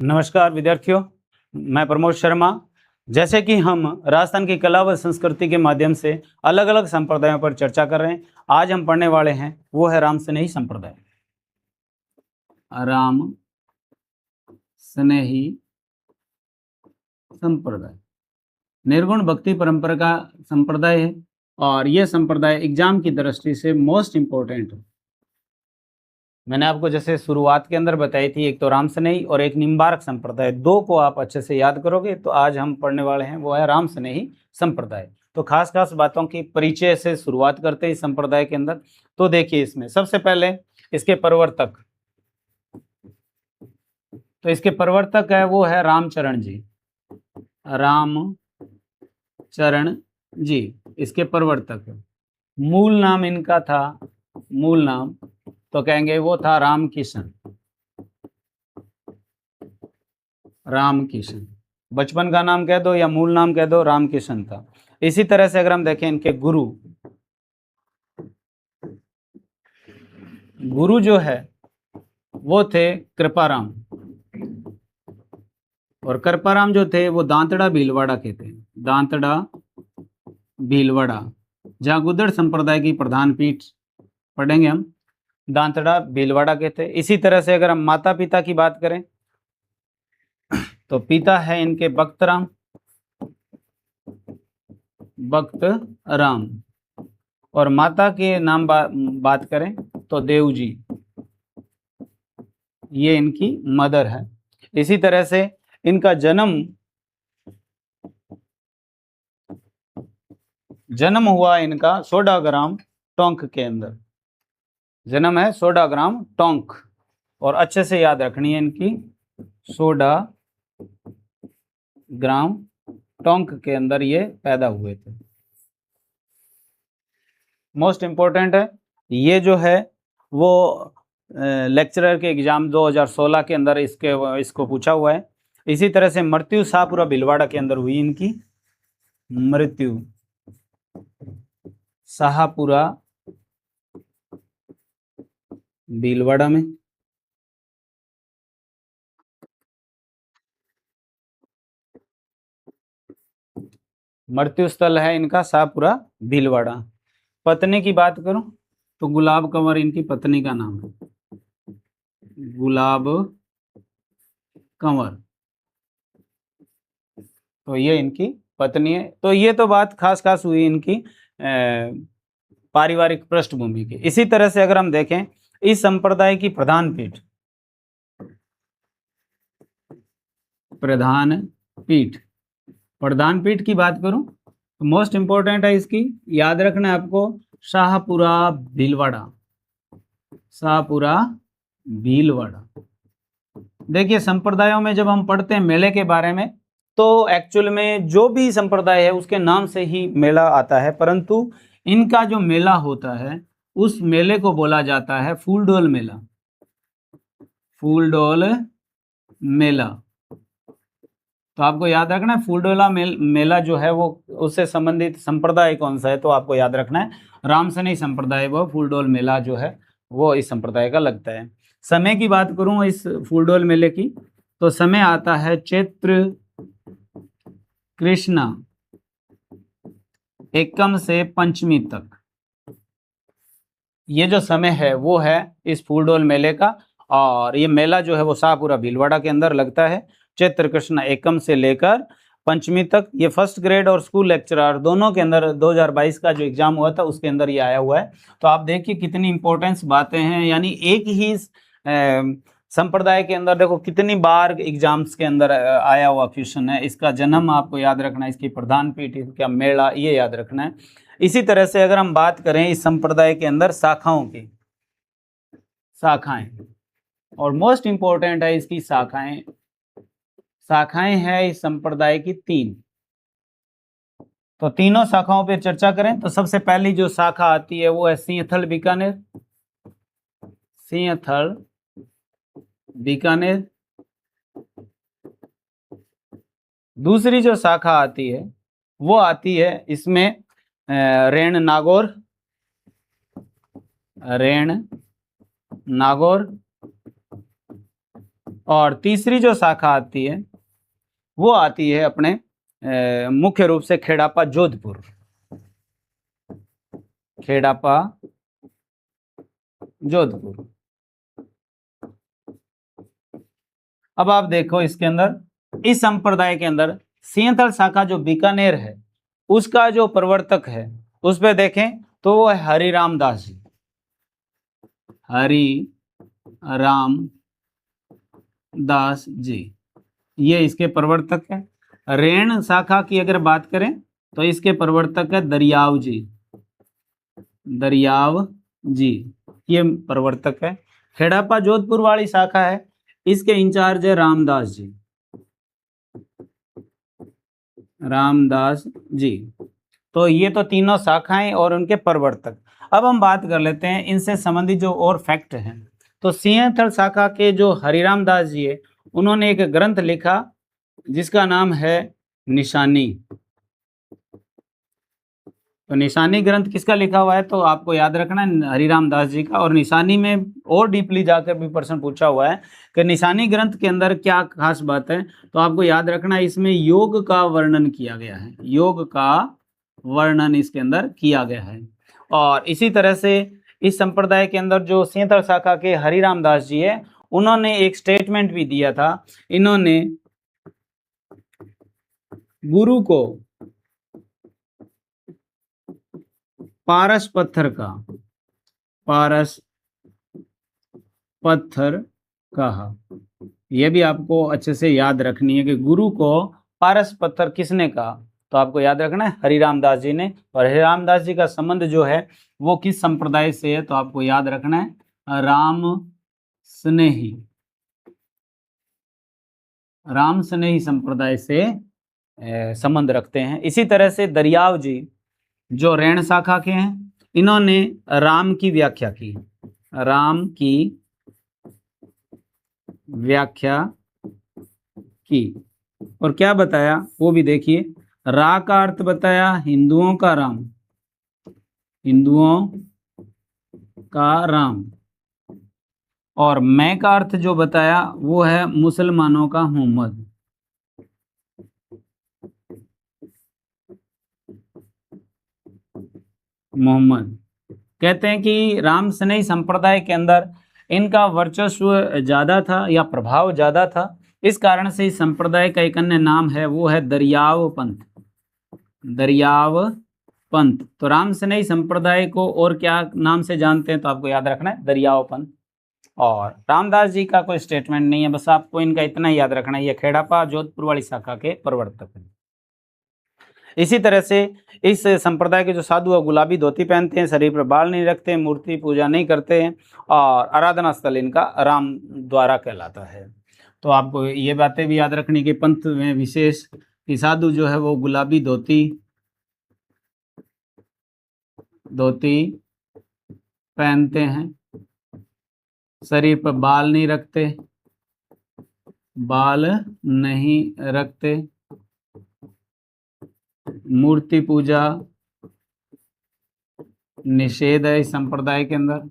नमस्कार विद्यार्थियों, मैं प्रमोद शर्मा। जैसे कि हम राजस्थान की कला व संस्कृति के माध्यम से अलग अलग संप्रदायों पर चर्चा कर रहे हैं। आज हम पढ़ने वाले हैं वो है राम स्नेही संप्रदाय। राम स्नेही संप्रदाय निर्गुण भक्ति परंपरा का संप्रदाय है और यह संप्रदाय एग्जाम की दृष्टि से मोस्ट इंपॉर्टेंट है। मैंने आपको जैसे शुरुआत के अंदर बताई थी, एक तो राम स्नेही और एक निम्बार्क संप्रदाय, दो को आप अच्छे से याद करोगे तो आज हम पढ़ने वाले हैं वो है राम स्नेही संप्रदाय। तो खास खास बातों की परिचय से शुरुआत करते हैं इस संप्रदाय के अंदर। तो देखिए, इसमें सबसे पहले इसके प्रवर्तक, तो इसके प्रवर्तक है वो है रामचरण जी। रामचरण जी इसके प्रवर्तक है। मूल नाम इनका था, मूल नाम तो कहेंगे वो था रामकिशन। रामकिशन बचपन का नाम कह दो या मूल नाम कह दो, रामकिशन था। इसी तरह से अगर हम देखें इनके गुरु, गुरु जो है वो थे कृपाराम, और कृपाराम जो थे वो दांतड़ा भीलवाड़ा के थे। दांतड़ा भीलवाड़ा, जहाँ गुदड़ संप्रदाय की प्रधान पीठ पढ़ेंगे हम, दांतड़ा भीलवाड़ा के थे। इसी तरह से अगर हम माता पिता की बात करें तो पिता है इनके बख्तराम, बख्तराम, और माता के नाम बात करें तो देव जी, ये इनकी मदर है। इसी तरह से इनका जन्म हुआ इनका सोडाग्राम टोंक के अंदर। जन्म है सोडाग्राम टोंक, और अच्छे से याद रखनी है इनकी, सोडाग्राम टोंक के अंदर ये पैदा हुए थे। मोस्ट इंपॉर्टेंट है ये जो है वो लेक्चरर के एग्जाम 2016 के अंदर इसको पूछा हुआ है। इसी तरह से मृत्यु शाहपुरा भीलवाड़ा के अंदर हुई इनकी, मृत्यु शाहपुरा भीलवाड़ा में। मृत्यु स्थल है इनका शाहपुरा भीलवाड़ा। पत्नी की बात करूं तो गुलाब कंवर इनकी पत्नी का नाम है, गुलाब कंवर, तो ये इनकी पत्नी है। तो ये तो बात खास खास हुई इनकी पारिवारिक पृष्ठभूमि की। इसी तरह से अगर हम देखें इस संप्रदाय की प्रधान पीठ, प्रधान पीठ की बात करूं तो मोस्ट इंपॉर्टेंट है इसकी, याद रखना है आपको, शाहपुरा भीलवाड़ा, शाहपुरा भीलवाड़ा। देखिए, संप्रदायों में जब हम पढ़ते हैं मेले के बारे में तो एक्चुअल में जो भी संप्रदाय है उसके नाम से ही मेला आता है, परंतु इनका जो मेला होता है उस मेले को बोला जाता है फूलडोल मेला। फूलडोल मेला, तो आपको याद रखना है फूलडोला मेला जो है वो उससे संबंधित संप्रदाय कौन सा है, तो आपको याद रखना है रामसनेही संप्रदाय, वो फूलडोल मेला जो है वो इस संप्रदाय का लगता है। समय की बात करूं इस फूलडोल मेले की तो समय आता है चैत्र कृष्णा एकम से पंचमी तक। ये जो समय है वो है इस फूलडोल मेले का, और ये मेला जो है वो शाहपुरा भीलवाड़ा के अंदर लगता है चैत्र कृष्ण एकम से लेकर पंचमी तक। ये फर्स्ट ग्रेड और स्कूल लेक्चरर दोनों के अंदर 2022 का जो एग्जाम हुआ था उसके अंदर ये आया हुआ है। तो आप देखिए कितनी इंपॉर्टेंस बातें हैं, यानी एक ही संप्रदाय के अंदर देखो कितनी बार एग्जाम्स के अंदर आया हुआ क्वेश्चन है। इसका जन्म आपको याद रखना है, इसकी प्रधान पीठ, इसका मेला, ये याद रखना है। इसी तरह से अगर हम बात करें इस संप्रदाय के अंदर शाखाओं की, शाखाएं, और मोस्ट इंपॉर्टेंट है इसकी शाखाएं। शाखाएं हैं इस संप्रदाय की 3, तो तीनों शाखाओं पर चर्चा करें तो सबसे पहली जो शाखा आती है वो है सिंहथल बीकानेर, सिंहथल बीकानेर। दूसरी जो शाखा आती है वो आती है इसमें रेण नागौर, रेण नागौर, और तीसरी जो शाखा आती है वो आती है अपने मुख्य रूप से खेड़ापा जोधपुर, खेड़ापा जोधपुर। अब आप देखो इसके अंदर, इस संप्रदाय के अंदर सिंहथल शाखा जो बीकानेर है उसका जो प्रवर्तक है उस पे देखें तो वो है हरिराम दास जी, हरिराम दास जी, ये इसके प्रवर्तक है। रेण शाखा की अगर बात करें तो इसके प्रवर्तक है दरियाव जी, दरियाव जी ये प्रवर्तक है। खेड़ापा जोधपुर वाली शाखा है, इसके इंचार्ज है रामदास जी, रामदास जी। तो ये तो तीनों शाखाएं और उनके प्रवर्तक। अब हम बात कर लेते हैं इनसे संबंधित जो और फैक्ट हैं। तो सिंहथल शाखा के जो हरिराम दास जी है उन्होंने एक ग्रंथ लिखा जिसका नाम है निशानी। तो निशानी ग्रंथ किसका लिखा हुआ है, तो आपको याद रखना है हरिराम दास जी का। और निशानी में और डीपली जाकर भी प्रश्न पूछा हुआ है कि निशानी ग्रंथ के अंदर क्या खास बात है, तो आपको याद रखना है इसमें योग का वर्णन किया गया है, योग का वर्णन इसके अंदर किया गया है। और इसी तरह से इस संप्रदाय के अंदर जो सिंहथल शाखा के हरिराम दास जी है उन्होंने एक स्टेटमेंट भी दिया था। इन्होंने गुरु को पारस पत्थर का, पारस पत्थर कहा। यह भी आपको अच्छे से याद रखनी है कि गुरु को पारस पत्थर किसने कहा, तो आपको याद रखना है हरिराम दास जी ने। और हरिराम दास जी का संबंध जो है वो किस संप्रदाय से है, तो आपको याद रखना है राम स्नेही, राम स्नेही संप्रदाय से संबंध रखते हैं। इसी तरह से दरियाव जी जो रेण शाखा के हैं इन्होंने राम की व्याख्या की, राम की व्याख्या की और क्या बताया वो भी देखिए। रा का अर्थ बताया हिंदुओं का राम, हिंदुओं का राम, और मैं का अर्थ जो बताया वो है मुसलमानों का मोहम्मद। मोहम्मद कहते हैं कि राम स्नेही संप्रदाय के अंदर इनका वर्चस्व ज़्यादा था या प्रभाव ज़्यादा था। इस कारण से इस संप्रदाय का एक अन्य नाम है वो है दरियाव पंथ, दरियाव पंथ। तो राम स्नेही संप्रदाय को और क्या नाम से जानते हैं, तो आपको याद रखना है दरियाव पंथ। और रामदास जी का कोई स्टेटमेंट नहीं है, बस आपको इनका इतना ही याद रखना है, ये खेड़ापा जोधपुर वाली शाखा के प्रवर्तक हैं। इसी तरह से इस संप्रदाय के जो साधु है गुलाबी धोती पहनते हैं, शरीर पर बाल नहीं रखते, मूर्ति पूजा नहीं करते हैं और आराधना स्थल इनका राम द्वारा कहलाता है। तो आपको ये बातें भी याद रखनी कि पंथ में विशेष कि साधु जो है वो गुलाबी धोती पहनते हैं, शरीर पर बाल नहीं रखते, बाल नहीं रखते, मूर्ति पूजा निषेध है इस संप्रदाय के अंदर।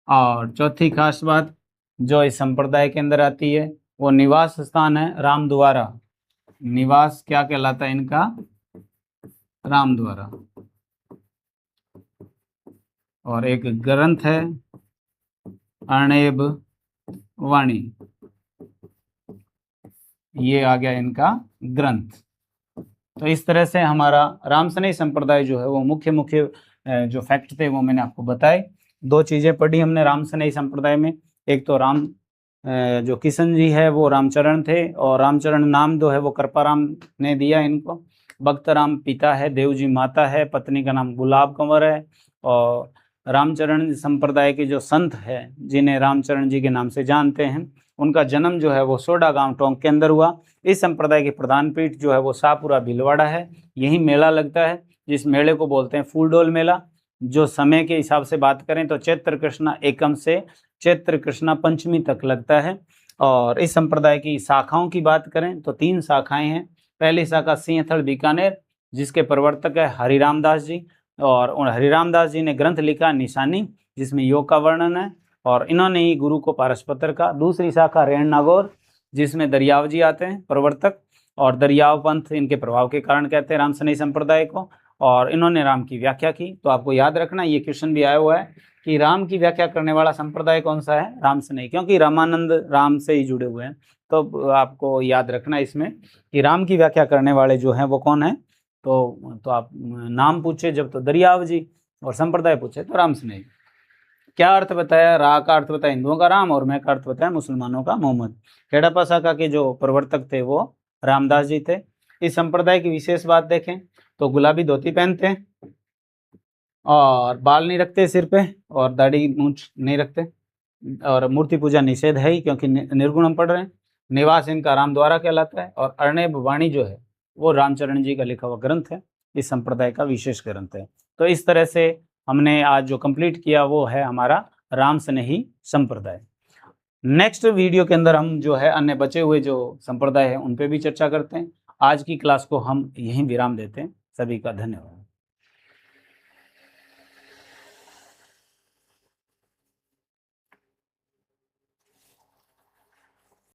और चौथी खास बात जो इस संप्रदाय के अंदर आती है वो निवास स्थान है राम द्वारा, निवास क्या कहलाता है इनका, राम द्वारा। और एक ग्रंथ है अर्णेब वाणी, ये आ गया इनका ग्रंथ। तो इस तरह से हमारा राम स्नेही संप्रदाय जो है वो मुख्य जो फैक्ट थे वो मैंने आपको बताए। दो चीज़ें पढ़ी हमने राम स्नेही संप्रदाय में, एक तो राम जो किशन जी है वो रामचरण थे और रामचरण नाम जो है वो कृपाराम ने दिया इनको। भक्त राम पिता है, देव जी माता है, पत्नी का नाम गुलाब कंवर है। और रामचरण संप्रदाय के जो संत है जिन्हें रामचरण जी के नाम से जानते हैं उनका जन्म जो है वो सोडा गांव टोंक के अंदर हुआ। इस संप्रदाय की प्रधान पीठ जो है वो शाहपुरा भीलवाड़ा है, यही मेला लगता है जिस मेले को बोलते हैं फूलडोल मेला। जो समय के हिसाब से बात करें तो चैत्र कृष्णा एकम से चैत्र कृष्णा पंचमी तक लगता है। और इस संप्रदाय की शाखाओं की बात करें तो 3 शाखाएं हैं। पहली शाखा सिंहथल बीकानेर जिसके प्रवर्तक है हरिराम दास जी, और हरिराम दास जी ने ग्रंथ लिखा निशानी जिसमें योग का वर्णन है। और इन्होंने ही गुरु को पारसपत्र का। दूसरी शाखा रेण नागौर, जिसमें दरियाव जी आते हैं प्रवर्तक, और दरियाव पंथ इनके प्रभाव के कारण कहते हैं राम स्नेही संप्रदाय को, और इन्होंने राम की व्याख्या की। तो आपको याद रखना, ये क्वेश्चन भी आया हुआ है कि राम की व्याख्या करने वाला संप्रदाय कौन सा है, राम स्नेही, क्योंकि रामानंद राम से ही जुड़े हुए हैं। तो आपको याद रखना इसमें कि राम की व्याख्या करने वाले जो हैं वो कौन है। तो आप नाम पूछे जब तो दरियाव जी, और संप्रदाय पूछे तो राम स्नेही। क्या अर्थ बताया, रा का अर्थ बताया हिंदुओं का राम, और मैं का अर्थ बताया मुसलमानों का मोहम्मद। खेड़प्पा शाखा के जो प्रवर्तक थे वो रामदास जी थे। इस संप्रदाय की विशेष बात देखें तो गुलाबी धोती पहनते हैं, और बाल नहीं रखते सिर पे, और दाढ़ी मूंछ नहीं रखते, और मूर्ति पूजा निषेध है ही, क्योंकि निर्गुण हम पढ़ रहे हैं। निवास इनका राम द्वारा कहलाता है, और अर्णव वाणी जो है वो रामचरण जी का लिखा हुआ ग्रंथ है, इस संप्रदाय का विशेष ग्रंथ है। तो इस तरह से हमने आज जो कंप्लीट किया वो है हमारा राम स्नेही संप्रदाय। नेक्स्ट वीडियो के अंदर हम जो है अन्य बचे हुए जो संप्रदाय है उन पे भी चर्चा करते हैं। आज की क्लास को हम यहीं विराम देते हैं। सभी का धन्यवाद।